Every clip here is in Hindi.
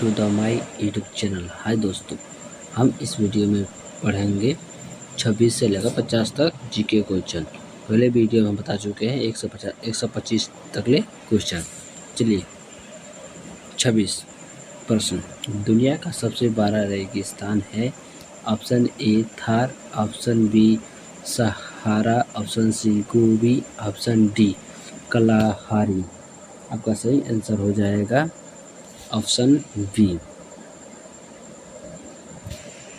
To the my YouTube channel. Hi दोस्तों, हम इस वीडियो में पढ़ेंगे 26 से लेकर 50 तक जीके क्वेश्चन। पहले वीडियो में हम बता चुके हैं 125 तक ले क्वेश्चन। चलिए 26 प्रश्न। दुनिया का सबसे बड़ा रेगिस्तान है? Option A Thar, option B Sahara, option C Gobi, option D Kalahari. आपका सही आंसर हो जाएगा ऑप्शन बी।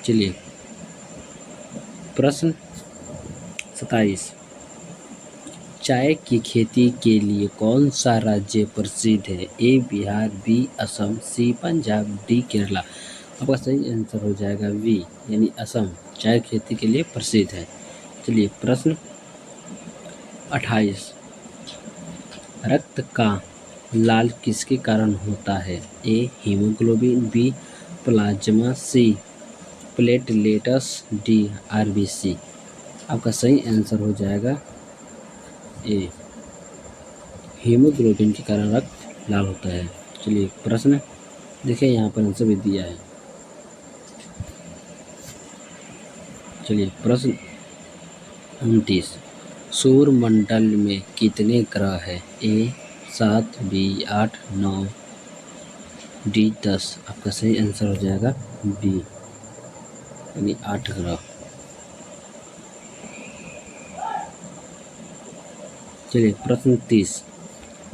चलिए प्रश्न 27। चाय की खेती के लिए कौन सा राज्य प्रसिद्ध है? ए बिहार, बी असम, सी पंजाब, डी केरला। आपका सही आंसर हो जाएगा बी यानी असम चाय खेती के लिए प्रसिद्ध है। चलिए प्रश्न 28। रक्त का लाल किसके कारण होता है? A haemoglobin, B plasma, C platelets, D RBC. आपका सही आंसर हो जाएगा ए हीमोग्लोबिन के कारण रक्त लाल होता है। चलिए प्रश्न देखिए, यहाँ पर आंसर भी दिया है। चलिए प्रश्न 29। सौरमंडल में कितने ग्रह हैं? ए 7, बी 8, 9, डी 10। आपका सही आंसर हो जाएगा बी यानी 8 ग्रह। चलिए प्रश्न 30।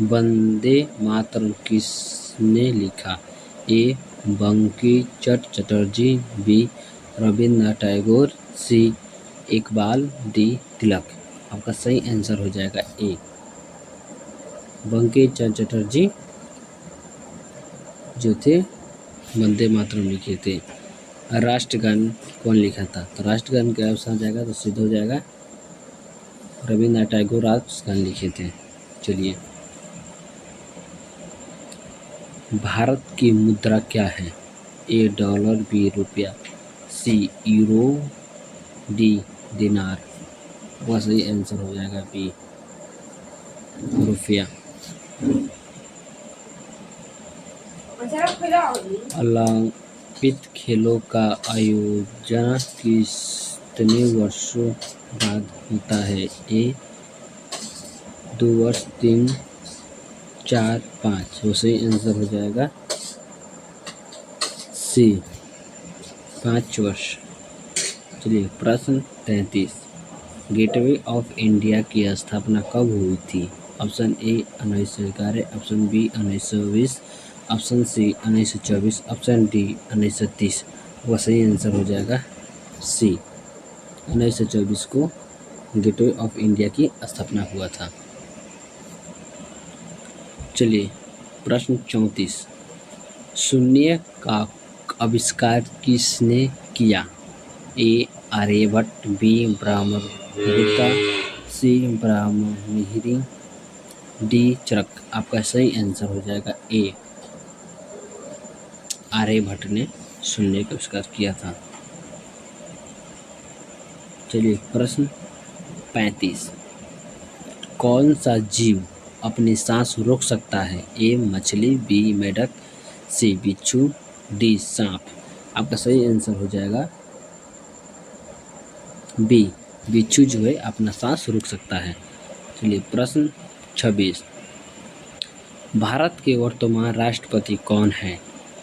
वंदे मातरम किसने लिखा? ए बंकिम चटर्जी, बी रविन्द्रनाथ टैगोर, सी इकबाल, डी तिलक। आपका सही आंसर हो जाएगा ए बंकिम चटर्जी जो थे वंदे मातरम लिखे थे। राष्ट्रगान कौन लिखा था? तो राष्ट्रगान के ऑप्शन आ जाएगा तो सिद्ध हो जाएगा रविन्द्रनाथ टैगोर राष्ट्रगान लिखे थे। चलिए भारत की मुद्रा क्या है? ए डॉलर, बी रुपया, सी यूरो, डी दिनार। वह सही आंसर हो जाएगा बी रुपया। ओलंपिक खेलों का आयोजन कितने वर्षों बाद होता है? ए 2 वर्ष, 3, 4, 5। वो सही आंसर हो जाएगा सी 5 वर्ष। चलिए प्रश्न 33। गेटवे ऑफ इंडिया की स्थापना कब हुई थी? Option A 1911, option B 1920, option C 1924, option D 1930। वह सही आंसर हो जाएगा सी 1924 को गेटवे ऑफ इंडिया की स्थापना हुआ था। चलिए प्रश्न 34। शून्य का आविष्कार किसने किया? ए आर्यभट्ट, बी ब्रह्मगुप्ता, सी ब्रह्ममिहिर, डी चरक। आपका सही आंसर हो जाएगा ए आर्यभट्ट ने शून्य का आविष्कार किया था। चलिए प्रश्न 35। कौन सा जीव अपनी सांस रोक सकता है? ए मछली, बी मेढक, सी बिच्छू, डी सांप। आपका सही आंसर हो जाएगा बी बिच्छू जो है अपना सांस रोक सकता है। चलिए प्रश्न 26। भारत के वर्तमान राष्ट्रपति कौन है?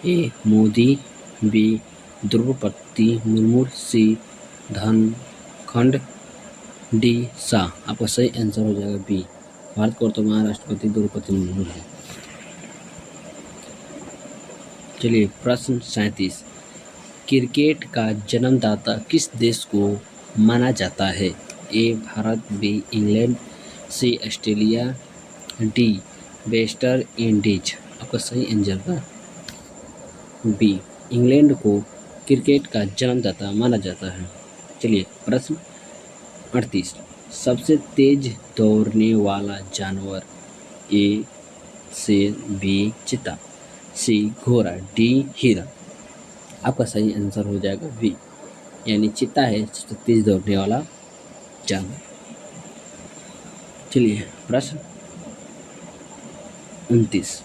ए मोदी, बी द्रौपदी मुर्मू, सी धनखड़, डी शाह। आपका सही आंसर हो जाएगा बी भारत के वर्तमान राष्ट्रपति द्रौपदी मुर्मू है। चलिए प्रश्न 37। क्रिकेट का जन्मदाता किस देश को माना जाता है? ए भारत, बी इंग्लैंड, सी ऑस्ट्रेलिया, डी वेस्ट इंडीज। आपका सही आंसर बी इंग्लैंड को क्रिकेट का जन्मदाता माना जाता है। चलिए प्रश्न 38। सबसे तेज दौड़ने वाला जानवर? ए शेर, बी चीता, सी घोड़ा, डी हिरन। आपका सही आंसर हो जाएगा बी यानी चीता है सबसे तेज दौड़ने वाला जानवर। चलिए प्रश्न 29।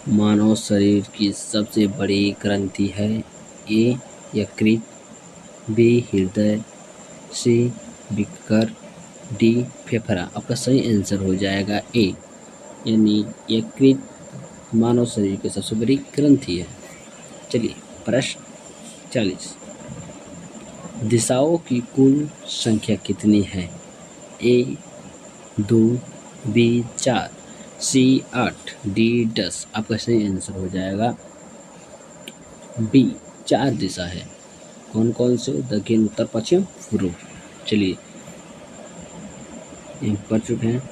मानव शरीर की सबसे बड़ी ग्रंथि है? ए यकृत, बी हृदय, सी विकर, डी फेफड़ा। आपका सही आंसर हो जाएगा ए, यानी यकृत मानव शरीर की सबसे बड़ी ग्रंथि है। चलिए प्रश्न 40, दिशाओं की कुल संख्या कितनी है? ए 2, बी 4, सी 8, डी 10। आपका सही आंसर हो जाएगा बी, 4 दिशा है। कौन कौन से? दक्षिण, उत्तर, पश्चिम, पूर्व। चलिए पढ़ चुके हैं।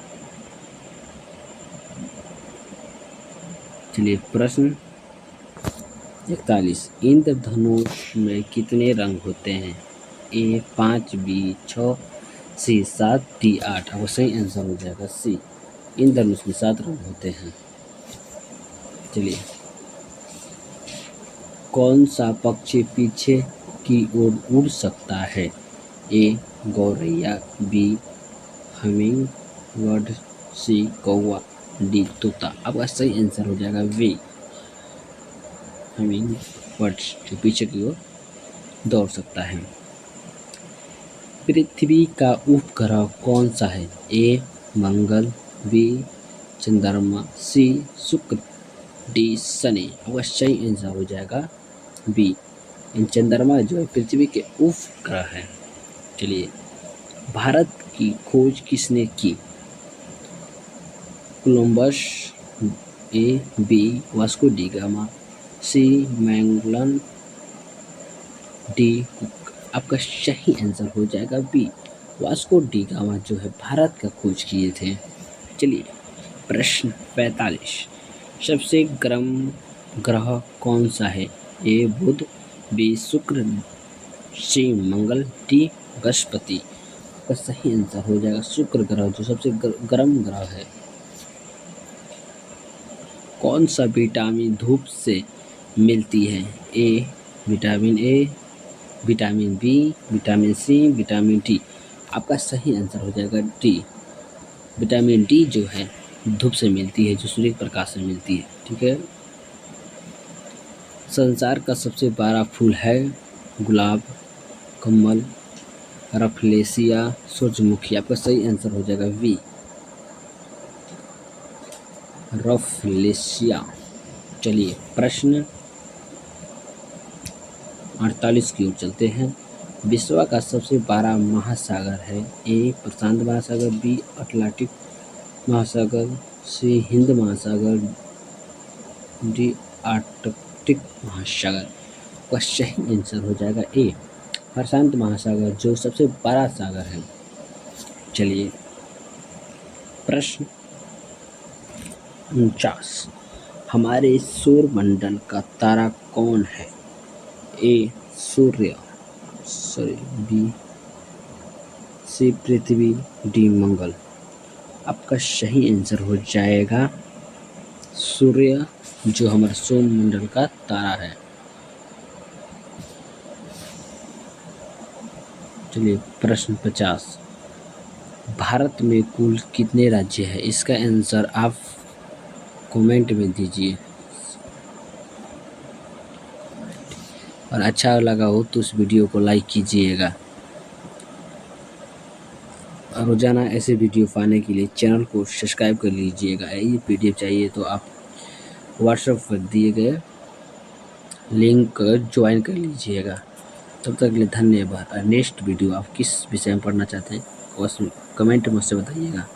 चलिए प्रश्न 41, इंद्रधनुष में कितने रंग होते हैं? ए 5, बी 6, सी 7, डी 8। आपका सही आंसर हो जाएगा सी, इंद्रधनुष में 7 रंग होते हैं। चलिए, कौन सा पक्षी पीछे की ओर उड़ सकता है? ए गौरैया, बी हमिंग बर्ड, सी कौवा, डी तोता। आपका सही आंसर हो जाएगा बी, हमिंग बर्ड, जो पीछे की ओर दौड़ सकता है। पृथ्वी का उपग्रह कौन सा है? ए मंगल, बी चंद्रमा, सी शुक्र, डी शनि। आपका सही आंसर हो जाएगा बी, चंद्रमा जो है पृथ्वी के उपग्रह है। चलिए, भारत की खोज किसने की? Columbus, A B Vasco da Gama, C Magellan, D Cook. आपका सही आंसर हो जाएगा बी, वास्को डी गामा जो है भारत का खोज किए थे। चलिए प्रश्न 45, सबसे गर्म ग्रह कौन सा है? ए बुध, बी शुक्र, सी मंगल, डी बृहस्पति। का सही आंसर हो जाएगा शुक्र ग्रह, जो सबसे गर्म ग्रह है। कौन सा विटामिन धूप से मिलती है? A vitamin A, vitamin B, vitamin C, vitamin D. आपका सही आंसर हो जाएगा डी, विटामिन डी जो है धूप से मिलती है, जो सूर्य प्रकाश से मिलती है। ठीक है। संसार का सबसे बड़ा फूल है? गुलाब, कमल, रफलेसिया, सूरजमुखी। आपका सही आंसर हो जाएगा वी, रफलेसिया। चलिए प्रश्न 48 की ओर चलते हैं। विश्व का सबसे बड़ा महासागर है? ए प्रशांत महासागर, बी अटलांटिक महासागर, सी हिंद महासागर, डी आर्कटिक महासागर। का सही आंसर हो जाएगा ए, प्रशांत महासागर, जो सबसे बड़ा सागर है। चलिए प्रश्न 49, हमारे सौरमंडल का तारा कौन है? ए सूर्य, बी सी पृथ्वी, डी मंगल। आपका सही आंसर हो जाएगा सूर्य, जो हमारे सौरमंडल का तारा है। चलिए प्रश्न 50, भारत में कुल कितने राज्य हैं? इसका आंसर आप कमेंट में दीजिए, और अच्छा लगा हो तो उस वीडियो को लाइक कीजिएगा। और रोजाना ऐसे वीडियो पाने के लिए चैनल को सब्सक्राइब कर लीजिएगा। ये पीडीएफ चाहिए तो आप व्हाट्सएप पर दिए गए लिंक ज्वाइन कर लीजिएगा। तब तक के लिए धन्यवाद। नेक्स्ट वीडियो आप किस विषय में पढ़ना चाहते हैं कमेंट मुझसे बताइएगा।